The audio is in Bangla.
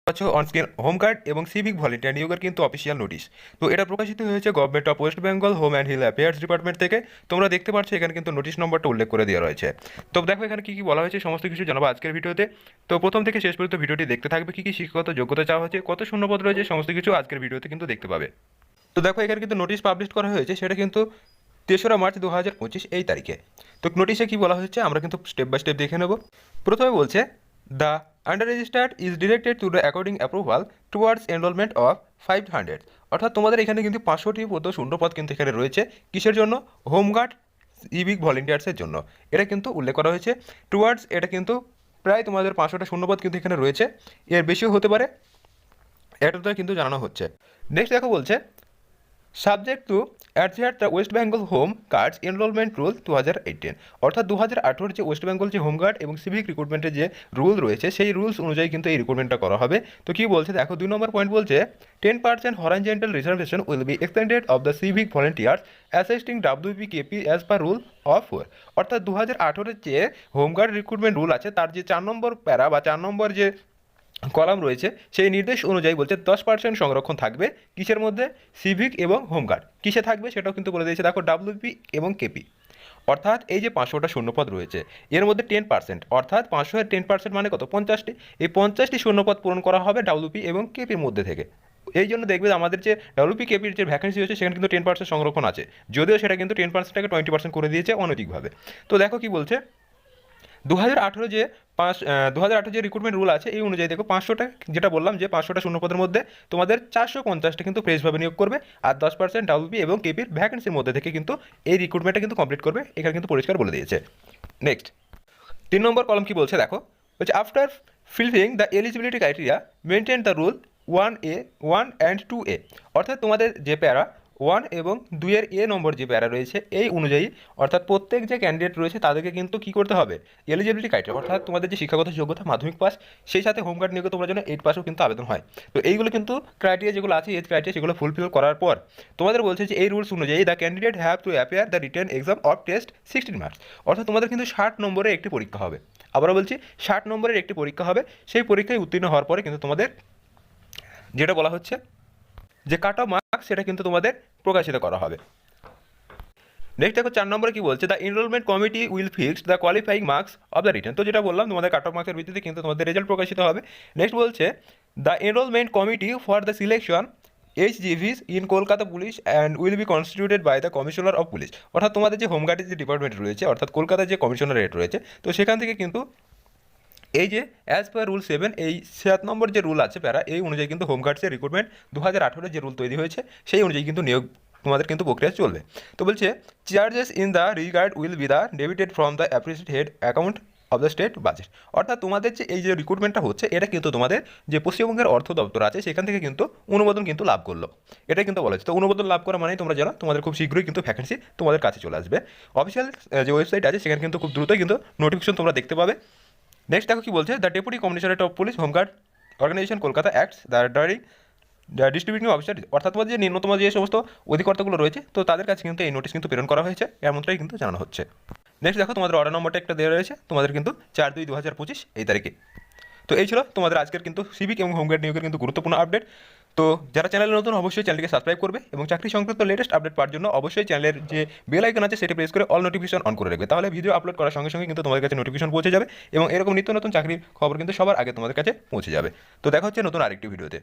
হচ্ছে অনস্ক্রিন হোমগার্ড এবং সিভিক ভলেন্টিয়ার নিয়োগের কিন্তু অফিসিয়াল নোটিশ। তো এটা প্রকাশিত হয়েছে government of West Bengal home and hill affairs department থেকে। তোমরা দেখতে পাচ্ছ এখানে কিন্তু নোটিশ নম্বরটা উল্লেখ করে দেওয়া রয়েছে। তো দেখো এখানে কী কী বলা হয়েছে সমস্ত কিছু জানাবো আজকের ভিডিওতে। তো প্রথম থেকে শেষ পর্যন্ত ভিডিওটি দেখতে থাকবে, কী কী শিক্ষাগত যোগ্যতা চাওয়া হচ্ছে, কত শূন্যপদ রয়েছে, সমস্ত কিছু আজকের ভিডিওতে কিন্তু দেখতে পাবে। তো দেখো এখানে কিন্তু নোটিশ পাবলিশ করা হয়েছে, সেটা কিন্তু 3রা মার্চ 2025 এই তারিখে। তো নোটিশে কী বলা হয়েছে আমরা কিন্তু স্টেপ বাই স্টেপ দেখে নেব। প্রথমে বলছে the under registered is directed to the according approval towards enrolment of 500, অর্থাৎ তোমাদের এখানে কিন্তু 500টি শূন্যপদ কিন্তু এখানে রয়েছে। কিসের জন্য? হোমগার্ড সিভিক ভলেন্টিয়ার্সের জন্য। এটা কিন্তু উল্লেখ করা হয়েছে টুয়ার্ডস, এটা কিন্তু প্রায় তোমাদের 500টা শূন্যপদ কিন্তু এখানে রয়েছে, এর বেশিও হতে পারে, এটা কিন্তু জানানো হচ্ছে। নেক্সট দেখো বলছে subject to adhere the West Bengal home guards enrolment rule 2018, অর্থাৎ 2018 যে ওয়েস্ট বেঙ্গল যে হোমগার্ড এবং সিভিক রিক্রুটমেন্টের যে রুল রয়েছে সেই রুলস অনুযায়ী কিন্তু এই রিক্রুটমেন্টটা করা হবে। তো কী বলছে দেখো 2 নম্বর পয়েন্ট বলছে 10% horizontal reservation will be extended of the civic volunteers assisting WPKP as per rule of 4, অর্থাৎ 2018 যে হোমগার্ড রিক্রুটমেন্ট রুল আছে তার যে 4 নম্বর প্যারা বা 4 নম্বর যে কলাম রয়েছে সেই নির্দেশ অনুযায়ী বলছে 10% সংরক্ষণ থাকবে কিসের মধ্যে? সিভিক এবং হোমগার্ড। কিসে থাকবে সেটাও কিন্তু বলে দিয়েছে দেখো, ডাব্লিউপি এবং কেপি। অর্থাৎ এই যে 500টা শূন্যপদ রয়েছে এর মধ্যে 10%, অর্থাৎ 500-এর 10% মানে কত? 50টি। এই 50টি শূন্যপদ পূরণ করা হবে ডাব্লিউপি এবং কেপির মধ্যে থেকে। এই জন্য দেখবে আমাদের যে ডাব্লিউপি কেপির যে ভ্যাকেন্সি হয়েছে সেখানে কিন্তু 10% সংরক্ষণ আছে, যদিও সেটা কিন্তু 10%টাকে 20% করে দিয়েছে অনৈতিকভাবে। তো দেখো কি বলছে 2018 যে 2018 যে রিক্রুটমেন্ট রুল আছে এই অনুযায়ী দেখো 500টা, যেটা বললাম যে 500টা শূন্যপদের মধ্যে তোমাদের 450টা কিন্তু ফ্রেশভাবে নিয়োগ করবে, আর 10% ডাব্লিউপি এবং কেপির ভ্যাকেন্সির মধ্যে থেকে কিন্তু এই রিক্রুটমেন্টটা কিন্তু কমপ্লিট করবে, এখানে কিন্তু পরিষ্কার বলে দিয়েছে। নেক্সট 3 নম্বর কলম কি বলছে দেখো, বলছে after fulfilling the eligibility criteria maintain the rule 1 and 2A, অর্থাৎ তোমাদের যে প্যারা 1 এবং 2-এর এ নম্বর যে প্যারা রয়েছে এই অনুযায়ী, অর্থাৎ প্রত্যেক যে ক্যান্ডিডেট রয়েছে তাদেরকে কিন্তু কী করতে হবে? এলিজিবিলিটি ক্রাইটেরিয়া, অর্থাৎ তোমাদের যে শিক্ষাগত যোগ্যতা মাধ্যমিক পাস, সেই সাথে হোমগার্ড নিয়োগে তোমরা যেন 8 পাসও কিন্তু আবেদন হয়। তো এইগুলো কিন্তু ক্রাইটেরিয়া যেগুলো আছে এজ ক্রাইটেরিয়া সেগুলো ফুলফিল করার পর তোমাদের বলছে যে এই রুলস অনুযায়ী the candidate have to appear the written exam of test 16 marks, অর্থাৎ তোমাদের কিন্তু 60 নম্বরের একটি পরীক্ষা হবে। আবারও বলছি 60 নম্বরের একটি পরীক্ষা হবে, সেই পরীক্ষায় উত্তীর্ণ হওয়ার পরে কিন্তু তোমাদের যেটা বলা হচ্ছে যে কাট অফ মার্কস সেটা কিন্তু তোমাদের প্রকাশিত করা হবে। নেক্সট দেখো 4 নম্বরে কি বলছে the enrolment committee will fix the qualifying marks of the written. তো যেটা বললাম তোমাদের কাট অফ মার্কসের ভিত্তিতে কিন্তু তোমাদের রেজাল্ট প্রকাশিত হবে। নেক্সট বলছে the enrolment committee for the selection HGVs in Kolkata police and will be constituted by the commissioner of police, অর্থাৎ তোমাদের যে হোমগার্ডের যে ডিপার্টমেন্ট রয়েছে অর্থাৎ কলকাতার যে কমিশনারেট রয়েছে তো সেখান থেকে কিন্তু এই যে অ্যাজ পার রুল 7 এই 7 নম্বর যে রুল আছে প্যারা এই অনুযায়ী কিন্তু হোমগার্ডসের রিক্রুটমেন্ট 2018 যে রুল তৈরি হয়েছে সেই অনুযায়ী কিন্তু নিয়োগ তোমাদের কিন্তু প্রক্রিয়া চলবে। তো বলছে charges in the regard will be the debited from the appreciate head account of the state budget, অর্থাৎ তোমাদের যে এই যে রিক্রুটমেন্টটা হচ্ছে এটা কিন্তু তোমাদের যে পশ্চিমবঙ্গের অর্থ দপ্তর আছে সেখান থেকে কিন্তু অনুমোদন কিন্তু লাভ করলো, এটাই কিন্তু বলা হচ্ছে। তো অনুমোদন লাভ করা মানেই তোমরা জানো তোমাদের খুব শীঘ্রই কিন্তু ভ্যাকেন্সি তোমাদের কাছে চলে আসবে। অফিসিয়াল যে ওয়েবসাইট আছে সেখানে কিন্তু খুব দ্রুতই কিন্তু নোটিফিকেশন তোমরা দেখতে পাবে। নেক্সট দেখো কি বলছে the deputy commissionerate of police home guard organisation Kolkata acts the during the distributing officer, অর্থাৎ তোমাদের যে নিম্নতম যে সমস্ত অধিকর্তাগুলো রয়েছে তো তাদের কাছে কিন্তু এই নোটিশ কিন্তু প্রেরণ করা হয়েছে, এমনটাই কিন্তু জানানো হচ্ছে। নেক্সট দেখো তোমাদের অর্ডার নম্বরটা একটা দেওয়া রয়েছে তোমাদের কিন্তু 4/2/2025 এই তারিখে। তো এই ছিল তোমাদের আজকের কিন্তু সিভিক এবং হোমগার্ড নিয়োগের কিন্তু গুরুত্বপূর্ণ আপডেট। তো যারা চ্যানেলে নতুন অবশ্যই চ্যানেলকে সাবস্ক্রাইব করবে এবং চাকরি সংক্রান্ত লেটেস্ট আপডেট পাওয়ার জন্য অবশ্যই চ্যানেলের যে বেল আইকন আছে সেটা প্রেস করে অল নোটিফিকেশন অন করে রাখবে, তাহলে ভিডিও আপলোড করার সঙ্গে সঙ্গে কিন্তু তোমাদের কাছে নোটিফিকেশন পৌঁছে যাবে এবং এরকম নিত্য নতুন চাকরির খবর কিন্তু সবার আগে তোমাদের কাছে পৌঁছে যাবে। তো দেখা হচ্ছে নতুন আরেকটি ভিডিওতে।